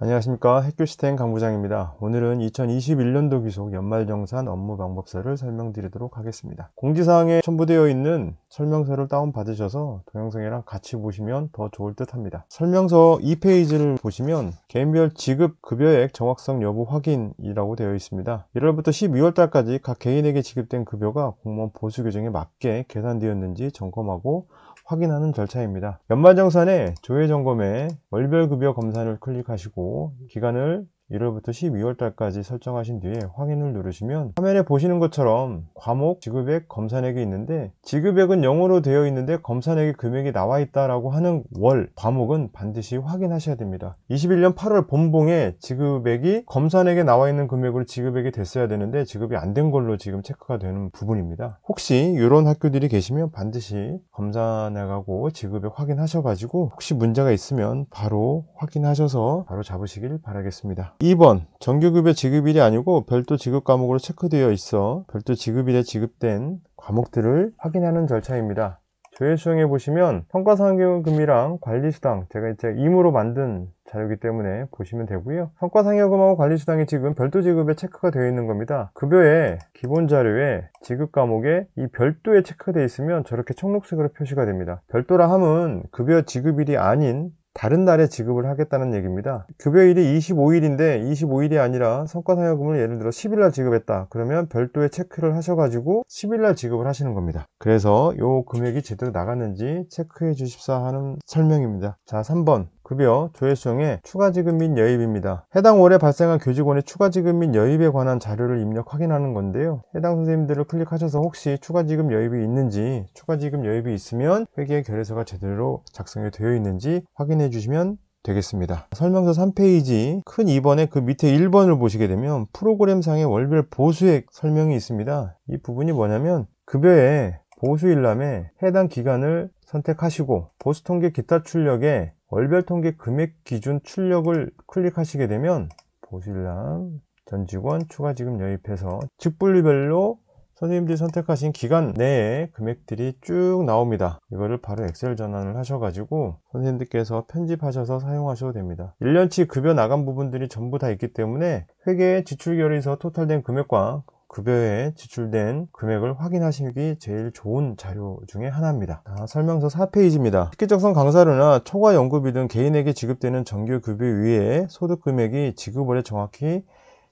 안녕하십니까. 핵교시탱 강부장입니다. 오늘은 2021년도 귀속 연말정산 업무 방법서를 설명드리도록 하겠습니다. 공지사항에 첨부되어 있는 설명서를 다운받으셔서 동영상이랑 같이 보시면 더 좋을 듯 합니다. 설명서 2페이지를 보시면 개인별 지급 급여액 정확성 여부 확인이라고 되어 있습니다. 1월부터 12월달까지 각 개인에게 지급된 급여가 공무원 보수 규정에 맞게 계산되었는지 점검하고 확인하는 절차입니다. 연말정산에 조회점검에 월별 급여 검사를 클릭하시고 기간을 1월부터 12월 달까지 설정하신 뒤에 확인을 누르시면 화면에 보시는 것처럼 과목, 지급액, 검사액이 있는데 지급액은 0으로 되어 있는데 검사액의 금액이 나와 있다라고 하는 월, 과목은 반드시 확인하셔야 됩니다. 21년 8월 본봉에 지급액이 검사액에 나와 있는 금액으로 지급액이 됐어야 되는데 지급이 안 된 걸로 지금 체크가 되는 부분입니다. 혹시 이런 학교들이 계시면 반드시 검사액하고 지급액 확인하셔가지고 혹시 문제가 있으면 바로 확인하셔서 바로 잡으시길 바라겠습니다. 2번 정규급여 지급일이 아니고 별도 지급 과목으로 체크되어 있어 별도 지급일에 지급된 과목들을 확인하는 절차입니다. 조회 수정해 보시면 성과상여금이랑 관리수당, 제가 이제 임의로 만든 자료이기 때문에 보시면 되고요. 성과상여금하고 관리수당이 지금 별도 지급에 체크가 되어 있는 겁니다. 급여의 기본 자료에 지급 과목에 이 별도에 체크되어 있으면 저렇게 청록색으로 표시가 됩니다. 별도라 함은 급여 지급일이 아닌 다른 날에 지급을 하겠다는 얘기입니다. 급여일이 25일인데 25일이 아니라 성과상여금을 예를 들어 10일날 지급했다. 그러면 별도의 체크를 하셔가지고 10일날 지급을 하시는 겁니다. 그래서 요 금액이 제대로 나갔는지 체크해 주십사 하는 설명입니다. 자, 3번 급여 조회 수정에 추가 지급 및 여입입니다. 해당 월에 발생한 교직원의 추가 지급 및 여입에 관한 자료를 입력 확인하는 건데요. 해당 선생님들을 클릭하셔서 혹시 추가 지급 여입이 있는지, 추가 지급 여입이 있으면 회계 결의서가 제대로 작성이 되어 있는지 확인해 주시면 되겠습니다. 설명서 3페이지 큰 2번에 그 밑에 1번을 보시게 되면 프로그램상의 월별 보수액 설명이 있습니다. 이 부분이 뭐냐면 급여의 보수일람에 해당 기간을 선택하시고 보수통계 기타 출력에 월별 통계 금액 기준 출력을 클릭하시게 되면 보수일람 전 직원 추가 지급 여입해서 직분류별로 선생님들이 선택하신 기간 내에 금액들이 쭉 나옵니다. 이거를 바로 엑셀 전환을 하셔가지고 선생님들께서 편집하셔서 사용하셔도 됩니다. 1년치 급여 나간 부분들이 전부 다 있기 때문에 회계 지출결의서 토탈된 금액과 급여에 지출된 금액을 확인하시기 제일 좋은 자료 중에 하나입니다. 설명서 4페이지입니다. 특기적성 강사료나 초과 연구비 등 개인에게 지급되는 정규 급여 위에 소득 금액이 지급월에 정확히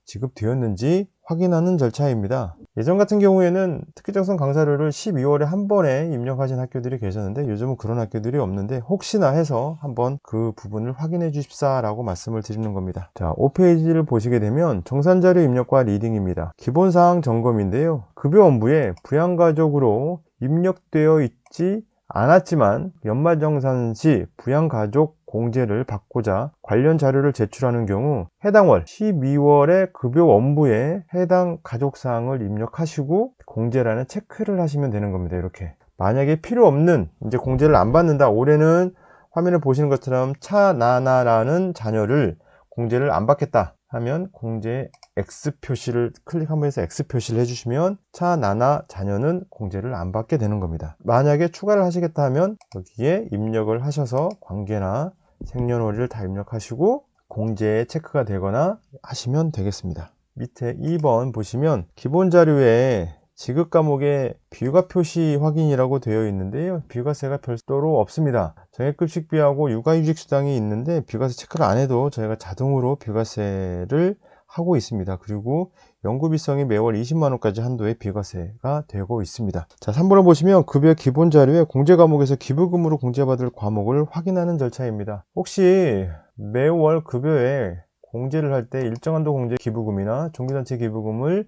지급되었는지 확인하는 절차입니다. 예전 같은 경우에는 특기적성 강사료를 12월에 한 번에 입력하신 학교들이 계셨는데 요즘은 그런 학교들이 없는데 혹시나 해서 한번 그 부분을 확인해 주십사 라고 말씀을 드리는 겁니다. 자, 5페이지를 보시게 되면 정산자료 입력과 리딩입니다. 기본사항 점검인데요. 급여 원부에 부양가족으로 입력되어 있지 않았지만 연말정산 시 부양가족 공제를 받고자 관련 자료를 제출하는 경우 해당 월 12월에 급여 원부에 해당 가족사항을 입력하시고 공제란에 체크를 하시면 되는 겁니다. 이렇게 만약에 필요 없는 이제 공제를 안 받는다, 올해는 화면에 보시는 것처럼 차나나라는 자녀를 공제를 안 받겠다 하면 공제 X 표시를 클릭 한번 해서 X 표시를 해주시면 차나나 자녀는 공제를 안 받게 되는 겁니다. 만약에 추가를 하시겠다 하면 여기에 입력을 하셔서 관계나 생년월일을 다 입력하시고 공제에 체크가 되거나 하시면 되겠습니다. 밑에 2번 보시면 기본 자료에 지급 과목에 비유가 표시 확인이라고 되어 있는데요. 비유가세가 별도로 없습니다. 정액급식비하고 육아휴직수당이 있는데 비유가세 체크를 안 해도 저희가 자동으로 비유가세를 하고 있습니다. 그리고 연구비성이 매월 20만원까지 한도의 비과세가 되고 있습니다. 자, 3번을 보시면 급여 기본 자료에 공제 과목에서 기부금으로 공제받을 과목을 확인하는 절차입니다. 혹시 매월 급여에 공제를 할 때 일정 한도 공제 기부금이나 종교단체 기부금을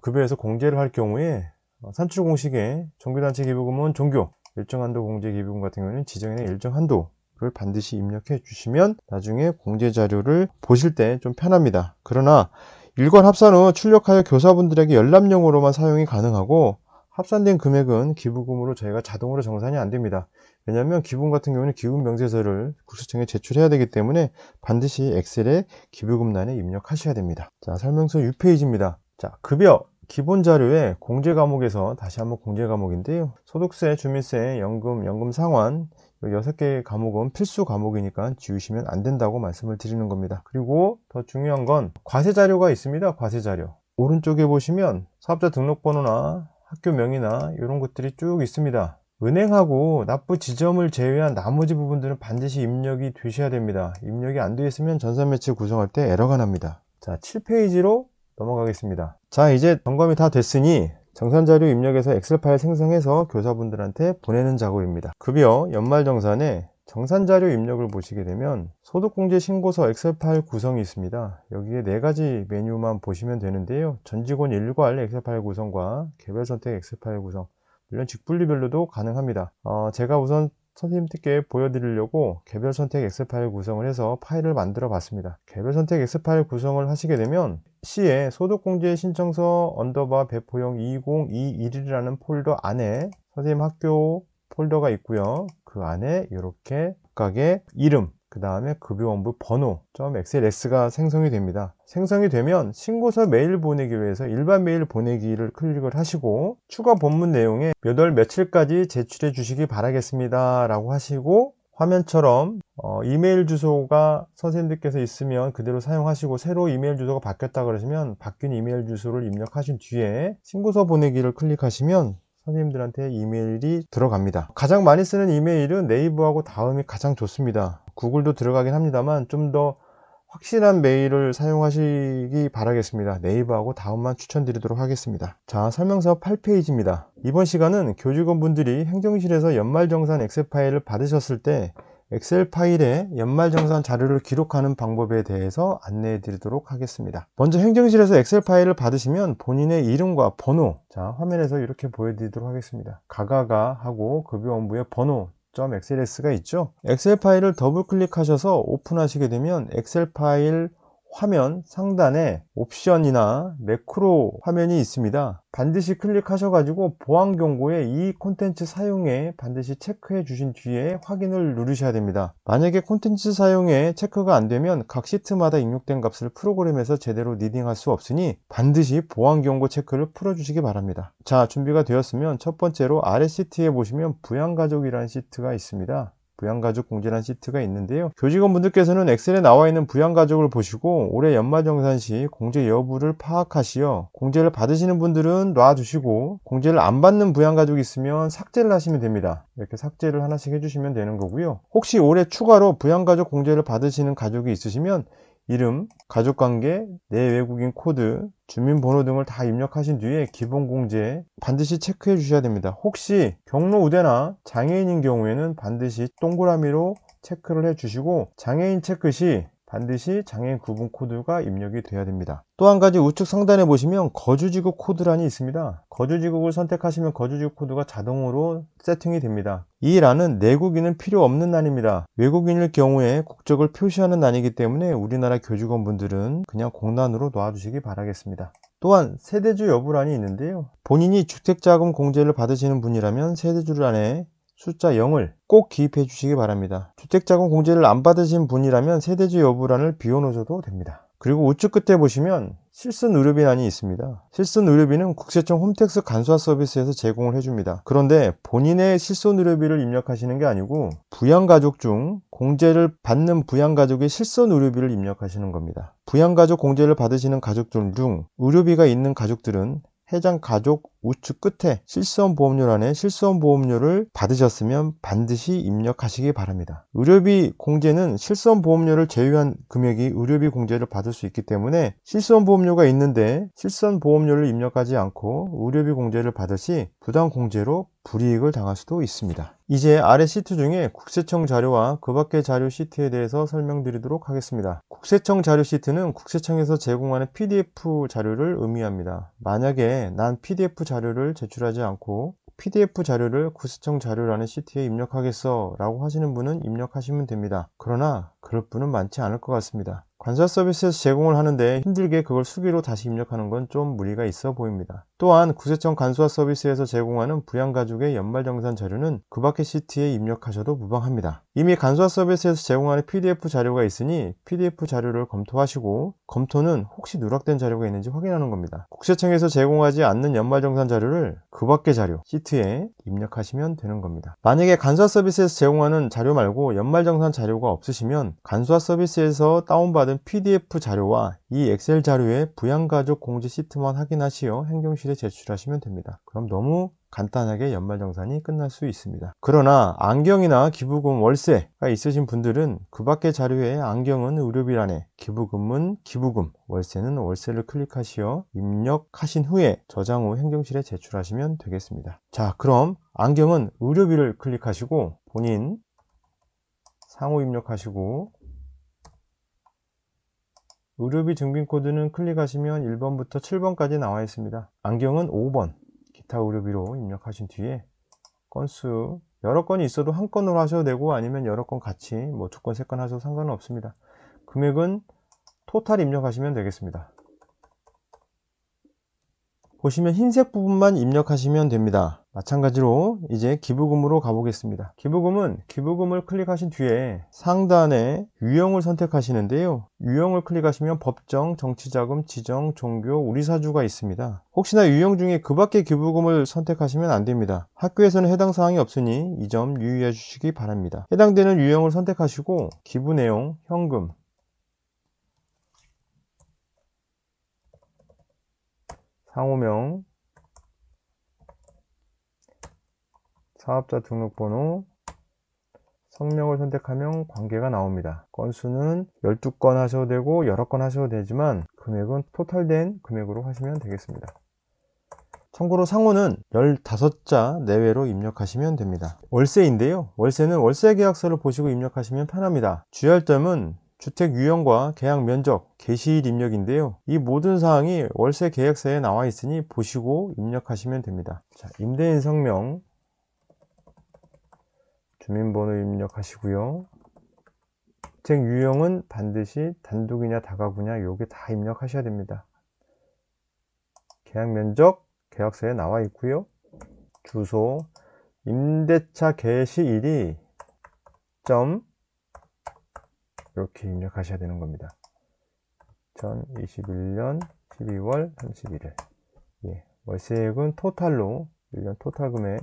급여에서 공제를 할 경우에 산출 공식에 종교단체 기부금은 종교, 일정 한도 공제 기부금 같은 경우는 지정된 일정 한도 를 반드시 입력해 주시면 나중에 공제 자료를 보실 때 좀 편합니다. 그러나 일괄 합산 후 출력하여 교사분들에게 열람용으로만 사용이 가능하고 합산된 금액은 기부금으로 저희가 자동으로 정산이 안 됩니다. 왜냐하면 기부금 같은 경우는 기부금 명세서를 국세청에 제출해야 되기 때문에 반드시 엑셀에 기부금란에 입력하셔야 됩니다. 자, 설명서 6페이지입니다. 자, 급여 기본 자료에 공제 과목에서 다시 한번 공제 과목인데요. 소득세, 주민세, 연금 상환 6개의 과목은 필수 과목이니까 지우시면 안 된다고 말씀을 드리는 겁니다. 그리고 더 중요한 건 과세 자료가 있습니다. 과세 자료. 오른쪽에 보시면 사업자 등록번호나 학교명이나 이런 것들이 쭉 있습니다. 은행하고 납부 지점을 제외한 나머지 부분들은 반드시 입력이 되셔야 됩니다. 입력이 안 되어 있으면 전산매체 구성할 때 에러가 납니다. 자, 7페이지로 넘어가겠습니다. 자, 이제 점검이 다 됐으니 정산자료 입력해서 엑셀 파일 생성해서 교사분들한테 보내는 작업입니다. 급여 연말정산에 정산자료 입력을 보시게 되면 소득공제 신고서 엑셀 파일 구성이 있습니다. 여기에 4가지 메뉴만 보시면 되는데요. 전직원 일괄 엑셀 파일 구성과 개별 선택 엑셀 파일 구성, 물론 직분리별로도 가능합니다. 제가 우선 선생님들께 보여드리려고 개별 선택 엑셀 파일 구성을 해서 파일을 만들어 봤습니다. 개별 선택 엑셀 파일 구성을 하시게 되면 C에 소득공제 신청서 언더바 배포용 2021이라는 폴더 안에 선생님 학교 폴더가 있고요. 그 안에 이렇게 각각의 이름, 그 다음에 급여원부 번호 .xls가 생성이 됩니다. 생성이 되면 신고서 메일 보내기 위해서 일반 메일 보내기를 클릭을 하시고 추가 본문 내용에 몇 월 며칠까지 제출해 주시기 바라겠습니다 라고 하시고 화면처럼 이메일 주소가 선생님들께서 있으면 그대로 사용하시고 새로 이메일 주소가 바뀌었다 그러시면 바뀐 이메일 주소를 입력하신 뒤에 신고서 보내기를 클릭하시면 선생님들한테 이메일이 들어갑니다. 가장 많이 쓰는 이메일은 네이버하고 다음이 가장 좋습니다. 구글도 들어가긴 합니다만 좀 더 확실한 메일을 사용하시기 바라겠습니다. 네이버하고 다음만 추천드리도록 하겠습니다. 자, 설명서 8페이지입니다. 이번 시간은 교직원분들이 행정실에서 연말정산 엑셀 파일을 받으셨을 때 엑셀 파일에 연말정산 자료를 기록하는 방법에 대해서 안내해 드리도록 하겠습니다. 먼저 행정실에서 엑셀 파일을 받으시면 본인의 이름과 번호, 자, 화면에서 이렇게 보여드리도록 하겠습니다. 가가가 하고 급여원부의 번호 .xls가 있죠. 엑셀 파일을 더블 클릭하셔서 오픈하시게 되면 엑셀 파일 화면 상단에 옵션이나 매크로 화면이 있습니다. 반드시 클릭하셔가지고 보안 경고에 이 콘텐츠 사용에 반드시 체크해 주신 뒤에 확인을 누르셔야 됩니다. 만약에 콘텐츠 사용에 체크가 안 되면 각 시트마다 입력된 값을 프로그램에서 제대로 리딩할 수 없으니 반드시 보안 경고 체크를 풀어 주시기 바랍니다. 자, 준비가 되었으면 첫 번째로 아래 시트에 보시면 부양가족이라는 시트가 있습니다. 부양가족 공제란 시트가 있는데요. 교직원분들께서는 엑셀에 나와 있는 부양가족을 보시고 올해 연말정산 시 공제 여부를 파악하시어 공제를 받으시는 분들은 놔두시고 공제를 안 받는 부양가족이 있으면 삭제를 하시면 됩니다. 이렇게 삭제를 하나씩 해주시면 되는 거고요. 혹시 올해 추가로 부양가족 공제를 받으시는 가족이 있으시면 이름, 가족관계, 내외국인 코드, 주민번호 등을 다 입력하신 뒤에 기본공제 반드시 체크해 주셔야 됩니다. 혹시 경로우대나 장애인인 경우에는 반드시 동그라미로 체크를 해 주시고 장애인 체크 시 반드시 장애인 구분 코드가 입력이 돼야 됩니다. 또 한 가지 우측 상단에 보시면 거주지국 코드란이 있습니다. 거주지국을 선택하시면 거주지국 코드가 자동으로 세팅이 됩니다. 이 란은 내국인은 필요 없는 란입니다. 외국인일 경우에 국적을 표시하는 란이기 때문에 우리나라 교직원분들은 그냥 공란으로 놔두시기 바라겠습니다. 또한 세대주 여부란이 있는데요. 본인이 주택자금 공제를 받으시는 분이라면 세대주란에 숫자 0을 꼭 기입해 주시기 바랍니다. 주택자금 공제를 안 받으신 분이라면 세대주 여부란을 비워놓으셔도 됩니다. 그리고 우측 끝에 보시면 실손 의료비란이 있습니다. 실손 의료비는 국세청 홈택스 간소화 서비스에서 제공을 해줍니다. 그런데 본인의 실손 의료비를 입력하시는 게 아니고 부양가족 중 공제를 받는 부양가족의 실손 의료비를 입력하시는 겁니다. 부양가족 공제를 받으시는 가족들 중 의료비가 있는 가족들은 해당 가족 우측 끝에 실손보험료란에 실손보험료를 받으셨으면 반드시 입력하시기 바랍니다. 의료비 공제는 실손보험료를 제외한 금액이 의료비 공제를 받을 수 있기 때문에 실손보험료가 있는데 실손보험료를 입력하지 않고 의료비 공제를 받을 시 부당공제로 불이익을 당할 수도 있습니다. 이제 아래 시트 중에 국세청 자료와 그 밖의 자료 시트에 대해서 설명드리도록 하겠습니다. 국세청 자료 시트는 국세청에서 제공하는 PDF 자료를 의미합니다. 만약에 난 PDF 자료를 제출하지 않고 PDF 자료를 국세청 자료라는 시트에 입력하겠어 라고 하시는 분은 입력하시면 됩니다. 그러나 그럴 분은 많지 않을 것 같습니다. 관사 서비스에서 제공을 하는데 힘들게 그걸 수기로 다시 입력하는 건 좀 무리가 있어 보입니다. 또한 국세청 간소화 서비스에서 제공하는 부양가족의 연말정산 자료는 그 밖의 시트에 입력하셔도 무방합니다. 이미 간소화 서비스에서 제공하는 PDF 자료가 있으니 PDF 자료를 검토하시고, 검토는 혹시 누락된 자료가 있는지 확인하는 겁니다. 국세청에서 제공하지 않는 연말정산 자료를 그 밖의 자료 시트에 입력하시면 되는 겁니다. 만약에 간소화 서비스에서 제공하는 자료 말고 연말정산 자료가 없으시면 간소화 서비스에서 다운받은 PDF 자료와 이 엑셀 자료의 부양가족 공지 시트만 확인하시어 행정실에 제출하시면 됩니다. 그럼 너무 간단하게 연말정산이 끝날 수 있습니다. 그러나 안경이나 기부금, 월세가 있으신 분들은 그 밖의 자료에 안경은 의료비란에, 기부금은 기부금, 월세는 월세를 클릭하시어 입력하신 후에 저장 후 행정실에 제출하시면 되겠습니다. 자, 그럼 안경은 의료비를 클릭하시고 본인 상호 입력하시고, 의료비 증빙코드는 클릭하시면 1번부터 7번까지 나와 있습니다. 안경은 5번 기타 의료비로 입력하신 뒤에 건수 여러 건이 있어도 한 건으로 하셔도 되고, 아니면 여러 건 같이 뭐 2건, 3건 하셔도 상관은 없습니다. 금액은 토탈 입력하시면 되겠습니다. 보시면 흰색 부분만 입력하시면 됩니다. 마찬가지로 이제 기부금으로 가보겠습니다. 기부금은 기부금을 클릭하신 뒤에 상단에 유형을 선택하시는데요. 유형을 클릭하시면 법정, 정치자금, 지정, 종교, 우리사주가 있습니다. 혹시나 유형 중에 그 밖의 기부금을 선택하시면 안 됩니다. 학교에서는 해당 사항이 없으니 이 점 유의해 주시기 바랍니다. 해당되는 유형을 선택하시고 기부 내용, 현금, 상호명, 사업자 등록번호, 성명을 선택하면 관계가 나옵니다. 건수는 12건 하셔도 되고 여러 건 하셔도 되지만 금액은 토탈된 금액으로 하시면 되겠습니다. 참고로 상호는 15자 내외로 입력하시면 됩니다. 월세인데요. 월세는 월세계약서를 보시고 입력하시면 편합니다. 주의할 점은 주택 유형과 계약 면적, 개시일 입력인데요. 이 모든 사항이 월세 계약서에 나와 있으니 보시고 입력하시면 됩니다. 자, 임대인 성명, 주민번호 입력하시고요. 주택 유형은 반드시 단독이냐 다가구냐 요게 다 입력하셔야 됩니다. 계약 면적 계약서에 나와 있고요. 주소, 임대차 개시일이 점 이렇게 입력하셔야 되는 겁니다. 2021년 12월 31일. 예, 월세액은 토탈로 1년 토탈 금액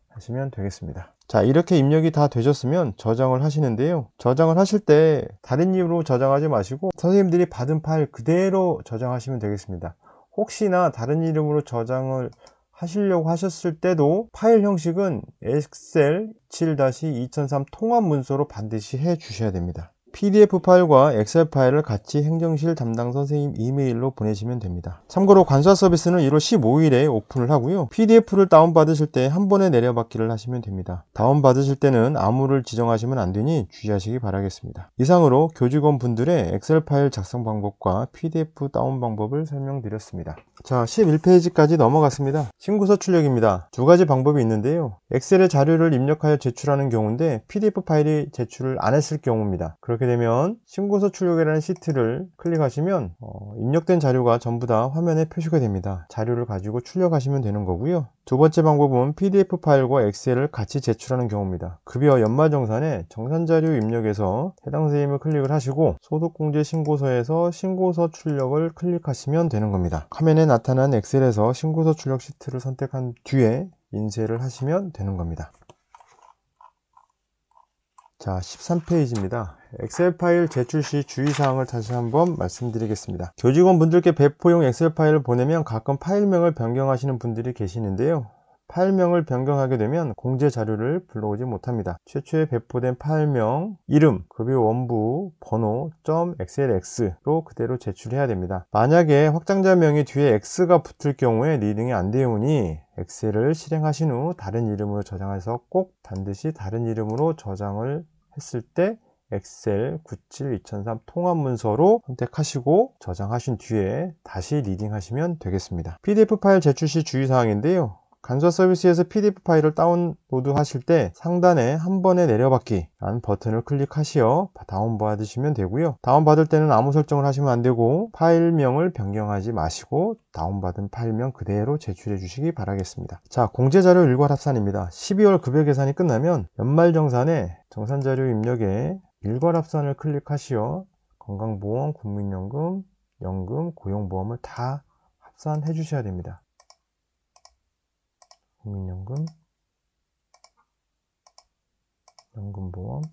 하시면 되겠습니다. 자, 이렇게 입력이 다 되셨으면 저장을 하시는데요. 저장을 하실 때 다른 이유로 저장하지 마시고 선생님들이 받은 파일 그대로 저장하시면 되겠습니다. 혹시나 다른 이름으로 저장을 하시려고 하셨을 때도 파일 형식은 엑셀 7-2003 통합 문서로 반드시 해 주셔야 됩니다. PDF 파일과 엑셀 파일을 같이 행정실 담당 선생님 이메일로 보내시면 됩니다. 참고로 간소화 서비스는 1월 15일에 오픈을 하고요. PDF를 다운받으실 때 한 번에 내려받기를 하시면 됩니다. 다운받으실 때는 아무를 지정하시면 안 되니 주의하시기 바라겠습니다. 이상으로 교직원 분들의 엑셀 파일 작성 방법과 PDF 다운 방법을 설명드렸습니다. 자, 11페이지까지 넘어갔습니다. 신고서 출력입니다. 두 가지 방법이 있는데요. 엑셀에 자료를 입력하여 제출하는 경우인데 PDF 파일이 제출을 안 했을 경우입니다. 그렇게 되면 신고서 출력이라는 시트를 클릭하시면 입력된 자료가 전부 다 화면에 표시가 됩니다. 자료를 가지고 출력하시면 되는 거고요. 두 번째 방법은 PDF 파일과 엑셀을 같이 제출하는 경우입니다. 급여 연말정산에 정산자료 입력에서 해당 선생님을 클릭을 하시고 소득공제 신고서에서 신고서 출력을 클릭하시면 되는 겁니다. 화면에 나타난 엑셀에서 신고서 출력 시트를 선택한 뒤에 인쇄를 하시면 되는 겁니다. 자, 13페이지입니다. 엑셀 파일 제출 시 주의사항을 다시 한번 말씀드리겠습니다. 교직원 분들께 배포용 엑셀 파일을 보내면 가끔 파일명을 변경하시는 분들이 계시는데요. 파일명을 변경하게 되면 공제 자료를 불러오지 못합니다. 최초에 배포된 파일명, 이름, 급여 원부, 번호, .xlx로 그대로 제출해야 됩니다. 만약에 확장자명이 뒤에 x가 붙을 경우에 리딩이 안 되오니 엑셀을 실행하신 후 다른 이름으로 저장해서 꼭 반드시 다른 이름으로 저장을 했을 때 엑셀 97-2003 통합문서로 선택하시고 저장하신 뒤에 다시 리딩 하시면 되겠습니다. PDF 파일 제출 시 주의사항인데요. 간소화 서비스에서 PDF 파일을 다운로드 하실 때 상단에 한 번에 내려받기 라는 버튼을 클릭하시어 다운받으시면 되고요. 다운받을 때는 아무 설정을 하시면 안 되고 파일명을 변경하지 마시고 다운받은 파일명 그대로 제출해 주시기 바라겠습니다. 자, 공제자료 일괄 합산입니다. 12월 급여 계산이 끝나면 연말정산에 정산자료 입력에 일괄 합산을 클릭하시어 건강보험, 국민연금, 연금, 고용보험을 다 합산해 주셔야 됩니다. 국민연금, 연금보험,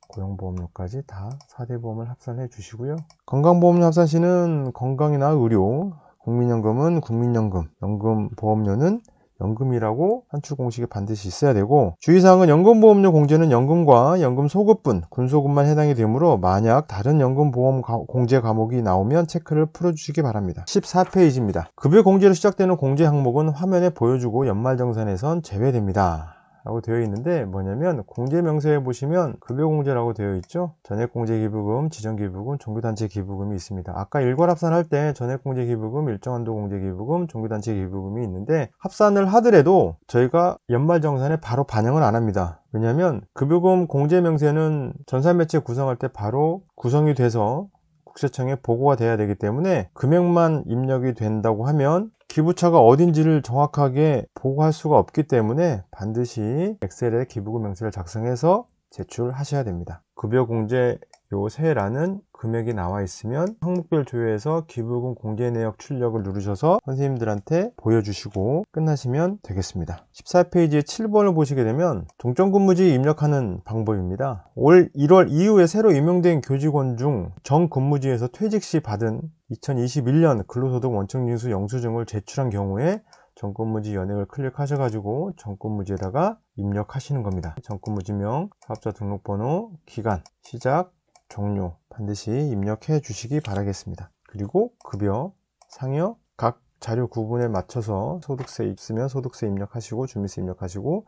고용보험료까지 다 4대 보험을 합산해 주시고요. 건강보험료 합산 시는 건강이나 의료, 국민연금은 국민연금, 연금보험료는 연금이라고 산출 공식에 반드시 있어야 되고, 주의사항은 연금보험료 공제는 연금과 연금 소급분, 군소급만 해당이 되므로 만약 다른 연금보험 공제 과목이 나오면 체크를 풀어주시기 바랍니다. 14페이지입니다. 급여 공제로 시작되는 공제 항목은 화면에 보여주고 연말정산에선 제외됩니다 라고 되어 있는데, 뭐냐면 공제 명세에 보시면 급여 공제라고 되어 있죠. 전액공제기부금, 지정기부금, 종교단체기부금이 있습니다. 아까 일괄 합산할 때 전액공제기부금, 일정한도공제기부금, 종교단체기부금이 있는데, 합산을 하더라도 저희가 연말정산에 바로 반영을 안 합니다. 왜냐하면 급여금 공제 명세는 전산매체 구성할 때 바로 구성이 돼서 국세청에 보고가 돼야 되기 때문에 금액만 입력이 된다고 하면 기부처가 어딘지를 정확하게 보고할 수가 없기 때문에 반드시 엑셀에 기부금 명세를 작성해서 제출하셔야 됩니다. 급여 공제 요 세라는 금액이 나와 있으면 항목별 조회에서 기부금 공제 내역 출력을 누르셔서 선생님들한테 보여주시고 끝나시면 되겠습니다. 14페이지에 7번을 보시게 되면 종점근무지에 입력하는 방법입니다. 올 1월 이후에 새로 임용된 교직원 중 정근무지에서 퇴직 시 받은 2021년 근로소득 원칙징수 영수증을 제출한 경우에 정근무지 연액을 클릭하셔가지고 정근무지에다가 입력하시는 겁니다. 정근무지명, 사업자 등록번호, 기간, 시작, 종료 반드시 입력해 주시기 바라겠습니다. 그리고 급여, 상여, 각 자료 구분에 맞춰서 소득세 있으면 소득세 입력하시고 주민세 입력하시고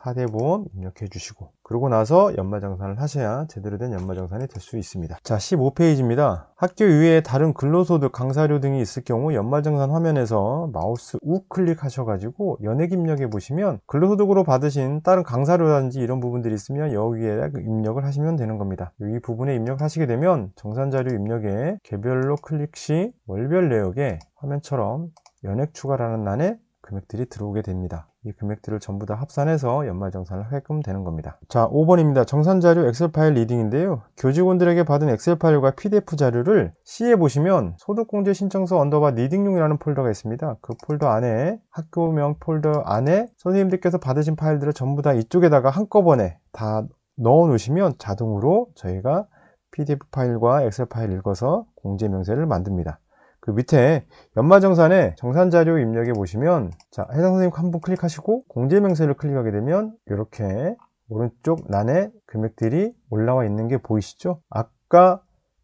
4대 보험 입력해 주시고, 그러고 나서 연말정산을 하셔야 제대로 된 연말정산이 될 수 있습니다. 자, 15페이지입니다. 학교 이외에 다른 근로소득, 강사료 등이 있을 경우 연말정산 화면에서 마우스 우클릭 하셔가지고 연액 입력해 보시면 근로소득으로 받으신 다른 강사료라든지 이런 부분들이 있으면 여기에 입력을 하시면 되는 겁니다. 이 부분에 입력을 하시게 되면 정산자료 입력에 개별로 클릭 시 월별 내역에 화면처럼 연액 추가라는 란에 금액들이 들어오게 됩니다. 이 금액들을 전부 다 합산해서 연말정산을 하게끔 되는 겁니다. 자, 5번입니다. 정산자료 엑셀 파일 리딩인데요. 교직원들에게 받은 엑셀 파일과 PDF 자료를 C에 보시면 소득공제 신청서 언더바 리딩용이라는 폴더가 있습니다. 그 폴더 안에 학교명 폴더 안에 선생님들께서 받으신 파일들을 전부 다 이쪽에다가 한꺼번에 다 넣어 놓으시면 자동으로 저희가 PDF 파일과 엑셀 파일 읽어서 공제 명세를 만듭니다. 그 밑에 연말정산에 정산자료 입력해 보시면, 자, 해당 선생님 한 번 클릭하시고 공제 명세를 클릭하게 되면 이렇게 오른쪽 란에 금액들이 올라와 있는 게 보이시죠? 아까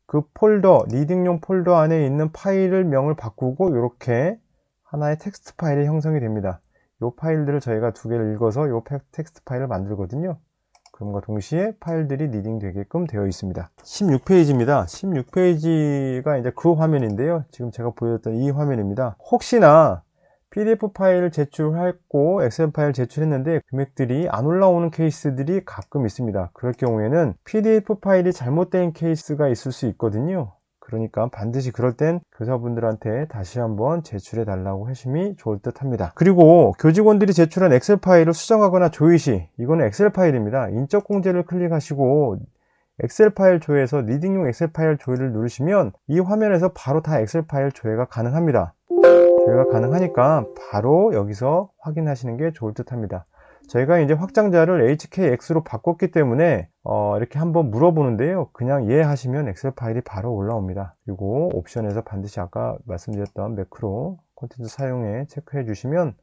그 폴더, 리딩용 폴더 안에 있는 파일을 명을 바꾸고 이렇게 하나의 텍스트 파일이 형성이 됩니다. 이 파일들을 저희가 두 개를 읽어서 이 텍스트 파일을 만들거든요. 그럼과 동시에 파일들이 리딩 되게끔 되어 있습니다. 16페이지입니다. 16페이지가 이제 그 화면인데요. 지금 제가 보여줬던 이 화면입니다. 혹시나 PDF 파일을 제출했고 엑셀 파일 제출했는데 금액들이 안 올라오는 케이스들이 가끔 있습니다. 그럴 경우에는 PDF 파일이 잘못된 케이스가 있을 수 있거든요. 그러니까 반드시 그럴 땐 교사분들한테 다시 한번 제출해 달라고 하심이 좋을 듯 합니다. 그리고 교직원들이 제출한 엑셀 파일을 수정하거나 조회 시, 이거는 엑셀 파일입니다. 인적 공제를 클릭하시고 엑셀 파일 조회에서 리딩용 엑셀 파일 조회를 누르시면 이 화면에서 바로 다 엑셀 파일 조회가 가능합니다. 조회가 가능하니까 바로 여기서 확인하시는 게 좋을 듯 합니다. 저희가 이제 확장자를 HKX로 바꿨기 때문에 이렇게 한번 물어보는데요. 그냥 예 하시면 엑셀 파일이 바로 올라옵니다. 그리고 옵션에서 반드시 아까 말씀드렸던 매크로 콘텐츠 사용에 체크해 주시면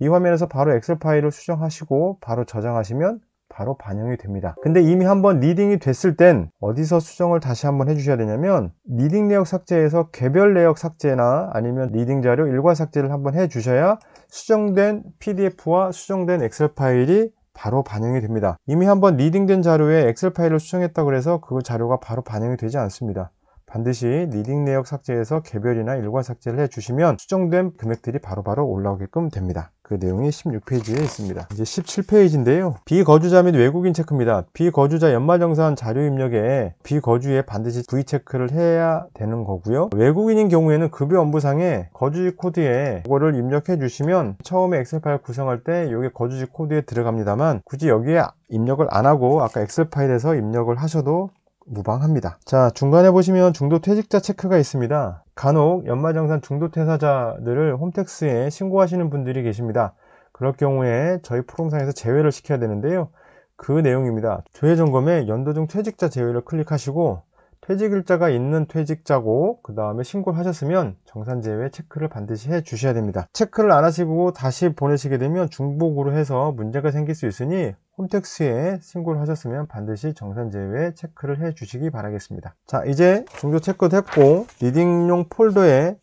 이 화면에서 바로 엑셀 파일을 수정하시고 바로 저장하시면 바로 반영이 됩니다. 근데 이미 한번 리딩이 됐을 땐 어디서 수정을 다시 한번 해주셔야 되냐면, 리딩 내역 삭제에서 개별 내역 삭제나 아니면 리딩 자료 일괄 삭제를 한번 해주셔야 수정된 PDF와 수정된 엑셀 파일이 바로 반영이 됩니다. 이미 한번 리딩된 자료에 엑셀 파일을 수정했다고 해서 그 자료가 바로 반영이 되지 않습니다. 반드시 리딩 내역 삭제에서 개별이나 일괄 삭제를 해주시면 수정된 금액들이 바로바로 올라오게끔 됩니다. 그 내용이 16페이지에 있습니다. 이제 17페이지인데요. 비거주자 및 외국인 체크입니다. 비거주자 연말정산 자료 입력에 비거주에 반드시 V체크를 해야 되는 거고요. 외국인인 경우에는 급여 업무상에 거주지 코드에 이거를 입력해 주시면 처음에 엑셀 파일 구성할 때 이게 거주지 코드에 들어갑니다만 굳이 여기에 입력을 안 하고 아까 엑셀 파일에서 입력을 하셔도 무방합니다. 자, 중간에 보시면 중도 퇴직자 체크가 있습니다. 간혹 연말정산 중도 퇴사자들을 홈택스에 신고하시는 분들이 계십니다. 그럴 경우에 저희 프로그램상에서 제외를 시켜야 되는데요. 그 내용입니다. 조회 점검에 연도 중 퇴직자 제외를 클릭하시고 퇴직일자가 있는 퇴직자고 그 다음에 신고를 하셨으면 정산 제외 체크를 반드시 해 주셔야 됩니다. 체크를 안 하시고 다시 보내시게 되면 중복으로 해서 문제가 생길 수 있으니 홈택스에 신고를 하셨으면 반드시 정산 제외 체크를 해 주시기 바라겠습니다. 자, 이제 중도 체크도 했고 리딩용 폴더에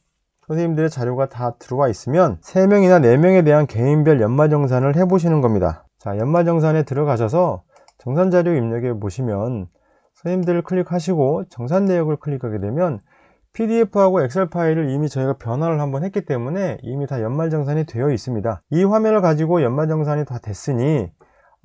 선생님들의 자료가 다 들어와 있으면 3명이나 4명에 대한 개인별 연말정산을 해 보시는 겁니다. 자, 연말정산에 들어가셔서 정산자료 입력에 보시면 선생님들을 클릭하시고 정산 내역을 클릭하게 되면 PDF하고 엑셀 파일을 이미 저희가 변화를 한번 했기 때문에 이미 다 연말정산이 되어 있습니다. 이 화면을 가지고 연말정산이 다 됐으니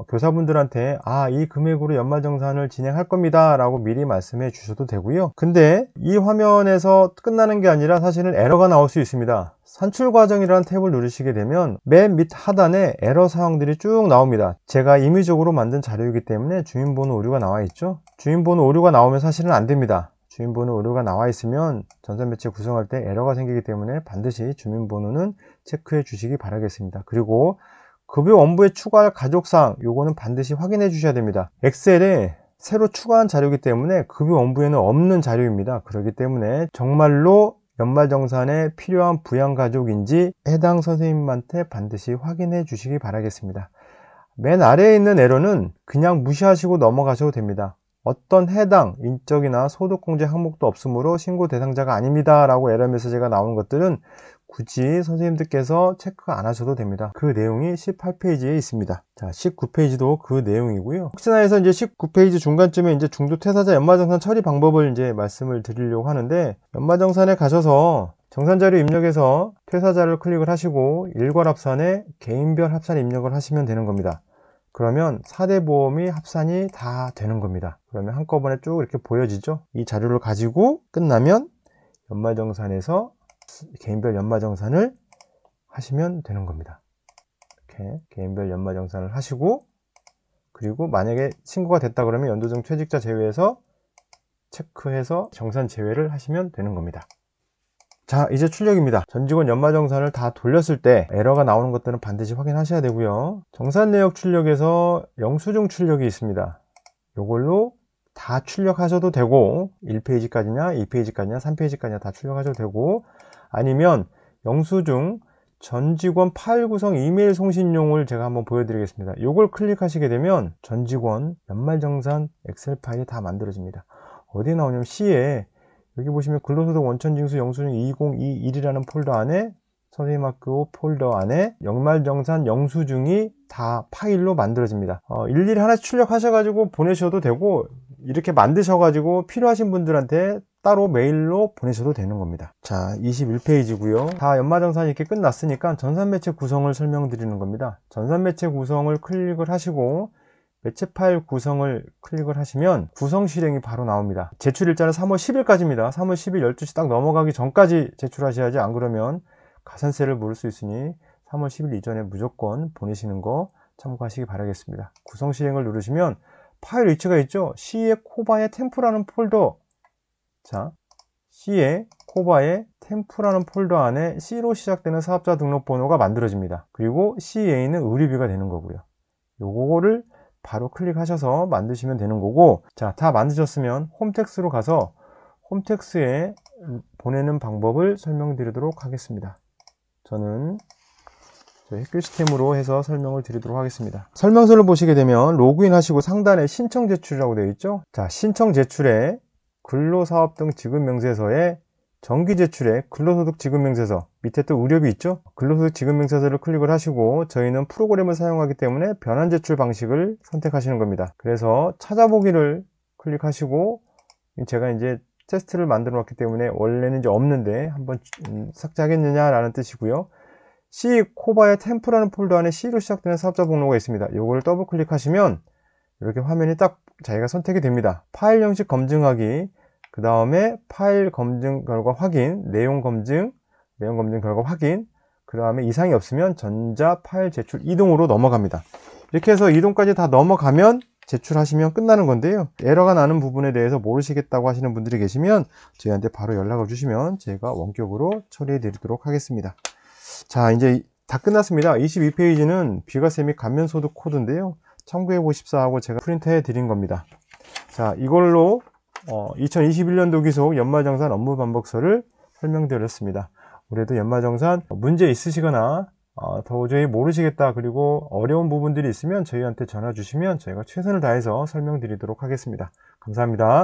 교사분들한테 이 금액으로 연말정산을 진행할 겁니다 라고 미리 말씀해 주셔도 되고요. 근데 이 화면에서 끝나는 게 아니라 사실은 에러가 나올 수 있습니다. 산출 과정이라는 탭을 누르시게 되면 맨 밑 하단에 에러 사항들이 쭉 나옵니다. 제가 임의적으로 만든 자료이기 때문에 주민번호 오류가 나와 있죠. 주민번호 오류가 나오면 사실은 안 됩니다. 주민번호 오류가 나와 있으면 전산매체 구성할 때 에러가 생기기 때문에 반드시 주민번호는 체크해 주시기 바라겠습니다. 그리고 급여 원부에 추가할 가족사항 요거는 반드시 확인해 주셔야 됩니다. 엑셀에 새로 추가한 자료이기 때문에 급여 원부에는 없는 자료입니다. 그렇기 때문에 정말로 연말정산에 필요한 부양가족인지 해당 선생님한테 반드시 확인해 주시기 바라겠습니다. 맨 아래에 있는 에러는 그냥 무시하시고 넘어가셔도 됩니다. 어떤 해당 인적이나 소득공제 항목도 없으므로 신고 대상자가 아닙니다 라고 에러 메시지가 나오는 것들은 굳이 선생님들께서 체크 안 하셔도 됩니다. 그 내용이 18페이지에 있습니다. 자, 19페이지도 그 내용이고요. 혹시나 해서 이제 19페이지 중간쯤에 이제 중도 퇴사자 연말정산 처리 방법을 이제 말씀을 드리려고 하는데, 연말정산에 가셔서 정산자료 입력해서 퇴사자를 클릭을 하시고 일괄 합산에 개인별 합산 입력을 하시면 되는 겁니다. 그러면 4대 보험이 합산이 다 되는 겁니다. 그러면 한꺼번에 쭉 이렇게 보여지죠. 이 자료를 가지고 끝나면 연말정산에서 개인별 연말정산을 하시면 되는 겁니다. 이렇게 개인별 연말정산을 하시고, 그리고 만약에 신고가 됐다 그러면 연도중 퇴직자 제외해서 체크해서 정산 제외를 하시면 되는 겁니다. 자, 이제 출력입니다. 전 직원 연말정산을 다 돌렸을 때 에러가 나오는 것들은 반드시 확인하셔야 되고요. 정산 내역 출력에서 영수증 출력이 있습니다. 요걸로 다 출력하셔도 되고 1페이지까지냐 2페이지까지냐 3페이지까지냐 다 출력하셔도 되고, 아니면 영수증 전 직원 파일 구성 이메일 송신용을 제가 한번 보여드리겠습니다. 요걸 클릭하시게 되면 전 직원 연말정산 엑셀 파일이 다 만들어집니다. 어디에 나오냐면 C에 여기 보시면 근로소득 원천징수 영수증 2021이라는 폴더 안에 선생님학교 폴더 안에 연말정산 영수증이 다 파일로 만들어집니다. 일일이 하나씩 출력하셔가지고 보내셔도 되고, 이렇게 만드셔가지고 필요하신 분들한테 따로 메일로 보내셔도 되는 겁니다. 자, 21페이지고요. 다 연말정산이 이렇게 끝났으니까 전산매체 구성을 설명드리는 겁니다. 전산매체 구성을 클릭을 하시고 매체 파일 구성을 클릭을 하시면 구성 실행이 바로 나옵니다. 제출 일자는 3월 10일까지입니다. 3월 10일 12시 딱 넘어가기 전까지 제출하셔야지, 안 그러면 가산세를 물을 수 있으니 3월 10일 이전에 무조건 보내시는 거 참고하시기 바라겠습니다. 구성 실행을 누르시면 파일 위치가 있죠. C의 코바의 템프라는 폴더, 자, C의 코바의 템프라는 폴더 안에 C로 시작되는 사업자 등록번호가 만들어집니다. 그리고 CA는 의료비가 되는 거고요. 요거를 바로 클릭하셔서 만드시면 되는 거고, 자, 다 만드셨으면 홈택스로 가서 홈택스에 보내는 방법을 설명드리도록 하겠습니다. 저는 핵교 시스템으로 해서 설명을 드리도록 하겠습니다. 설명서를 보시게 되면 로그인 하시고 상단에 신청 제출이라고 되어 있죠. 자, 신청 제출에 근로사업 등 지급명세서에 정기 제출에 근로소득 지급명세서, 밑에 또 의료비 있죠. 근로소득 지급명세서를 클릭을 하시고 저희는 프로그램을 사용하기 때문에 변환 제출 방식을 선택하시는 겁니다. 그래서 찾아보기를 클릭하시고 제가 이제 테스트를 만들어 놨기 때문에 원래는 이제 없는데 한번 삭제하겠느냐라는 뜻이고요. C 코바의 템프라는 폴더 안에 C로 시작되는 사업자 목록가 있습니다. 이거를 더블 클릭하시면 이렇게 화면이 딱 자기가 선택이 됩니다. 파일 형식 검증하기, 그 다음에 파일 검증 결과 확인, 내용 검증 결과 확인, 그 다음에 이상이 없으면 전자 파일 제출 이동으로 넘어갑니다. 이렇게 해서 이동까지 다 넘어가면 제출하시면 끝나는 건데요. 에러가 나는 부분에 대해서 모르시겠다고 하시는 분들이 계시면 저희한테 바로 연락을 주시면 제가 원격으로 처리해 드리도록 하겠습니다. 자, 이제 다 끝났습니다. 22페이지는 비과세 및 감면소득 코드인데요. 참고해 보십사 하고 제가 프린트해 드린 겁니다. 자, 이걸로 2021년도 기속 연말정산 업무 반복서를 설명드렸습니다. 올해도 연말정산 문제 있으시거나 도저히 모르시겠다, 그리고 어려운 부분들이 있으면 저희한테 전화 주시면 저희가 최선을 다해서 설명드리도록 하겠습니다. 감사합니다.